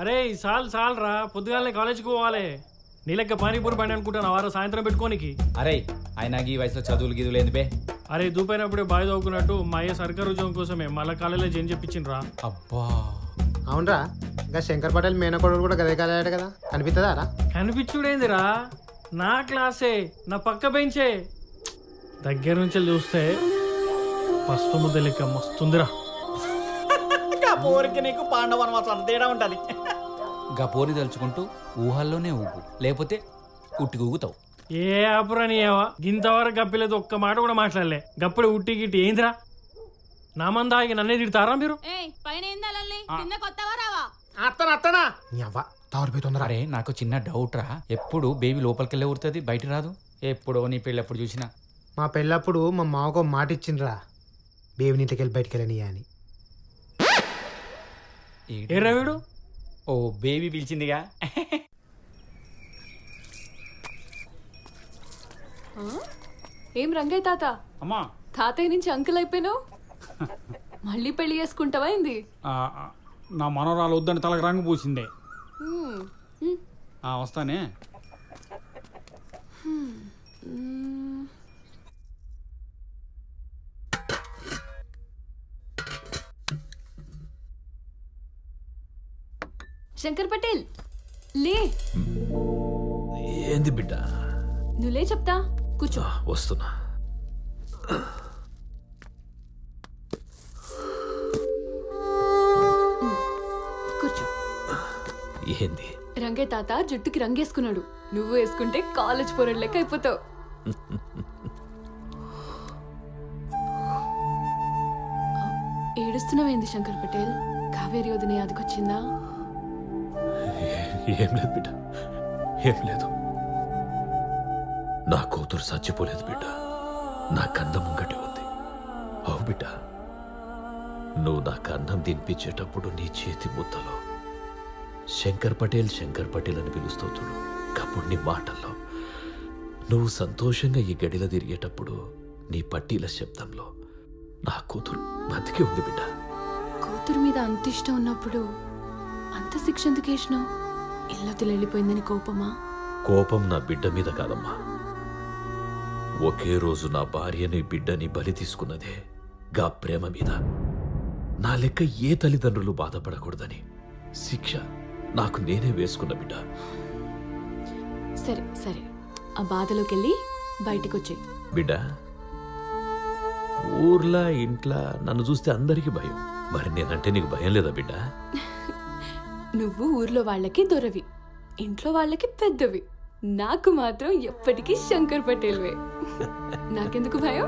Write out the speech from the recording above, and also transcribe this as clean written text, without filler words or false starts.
అరే సాల్ రా, పొద్దుగాలనే కాలేజీకి పోవాలి. నీలెక్క పానీపూరి బండి అనుకుంటాను వారు సాయంత్రం పెట్టుకోనికి. అరే ఆయన ఈ వయసులో చదువులు గిదువులు ఏంది బే? అరే దూపైనప్పుడే బాయ్ చదువుకున్నట్టు మా అయ్య సర్కారు ఉద్యోగం కోసమే మళ్ళీ కాలేజీలో జైన్ చెప్పించిండ్రా. అబ్బా అవునరా, ఇంకా శంకర్ పటేల్ మేనకోడలు కూడా గదే కాలేట కదా, కనిపిస్తుందా రా? కనిపించుడేందిరా, నా క్లాసే, నా పక్క బెంచే. దగ్గర నుంచి చూస్తే పసుపు ముద్ద లెక్క మస్తుందిరా. పోరికి నీకు పాండవనవాసం తేడా ఉంటది. గా పోరి తలుచుకుంటూ ఊహల్లోనే ఊగు, లేకపోతే ఉట్టి ఊగుతావు. ఏ ఆపురాని ఏవా గింతవరకు గప్పిలేదు, ఒక్క మాట కూడా మాట్లాడలే. గప్పుడు ఉట్టి గిట్టి ఏందిరా, నా మందా ఇక నన్నే తిడతారా మీరు? అరే నాకు చిన్న డౌట్ రా, ఎప్పుడు బేబీ లోపలికెళ్ళే ఊరుతుంది బయట రాదు? ఎప్పుడో నీ పెళ్ళి ఎప్పుడు చూసినా. మా పెళ్ళప్పుడు మా మావకు మాట ఇచ్చిండ్రా, బేబీని ఇంటికి వెళ్ళి బయటికి వెళ్ళని అని. ఏరా వీడు? ఓ బేబీ పిలిచిందిగా. ఏం రంగయ్య తాత, అమ్మా తాతయ్య నుంచి అంకుల్ అయిపోయినావు, మళ్ళీ పెళ్లి చేసుకుంటావా ఏంది? నా మనోరాలు వద్దని తలకు రంగు పూసిందే. వస్తానే. శంకర్ పటేల్ లే. ఏంది బిడ్డ? నువ్వులే చెప్తా, కూర్చో. వస్తున్నా. కూర్చో. ఏంది? రంగయ్య తాత జుట్టుకి రంగేసుకున్నాడు, నువ్వు వేసుకుంటే కాలేజ్ పోరడు లెక్క అయిపోతావు. ఏడుస్తున్నావేంది శంకర్ పటేల్? కావేరి వదిన యాదకొచ్చిందా? ఏం లేదు బిడ్డ, ఏం లేదు. నా కూతురు చచ్చిపోలేదు బిడ్డ, నా కన్నం ముంగటి ఉంది. అవు బిడ్డ, నువ్వు నాకు అన్నం తినిపించేటప్పుడు నీ చేతి ముద్దలో శంకర్ పటేల్ అని పిలుస్తావు చూడు. అప్పుడు నీ మాటల్లో నువ్వు సంతోషంగా ఈ గడిలో తిరిగేటప్పుడు నీ పట్టీల శబ్దంలో నా కూతురు బతికే ఉంది బిడ్డ. కూతురు మీద అంత ఇష్టం ఉన్నప్పుడు అంత శిక్ష ఎందుకు వేసినావు? ఇల్లొత్తులు వెళ్ళిపోయిందని కోపమా? కోపం నా బిడ్డ మీద కాదమ్మా, ఒకే రోజు నా భార్యని బిడ్డని బలి తీసుకున్నదే గా ప్రేమ మీద. నా లెక్క ఏ తల్లిదండ్రులు బాధపడకూడదని శిక్ష నాకు నేనే వేసుకున్న బిడ్డ. సరే సరే, ఆ బాధలోకి వెళ్ళి బయటికి వచ్చేయి బిడ్డ. ఊర్లా ఇంట్లా నన్ను చూస్తే అందరికీ భయం, మరి నేనంటే నీకు భయం లేదా బిడ్డ? నువ్వు ఊర్లో వాళ్ళకి దొరవి, ఇంట్లో వాళ్ళకి పెద్దవి, నాకు మాత్రం ఎప్పటికీ శంకర్ పటేల్వే. నాకెందుకు భయం?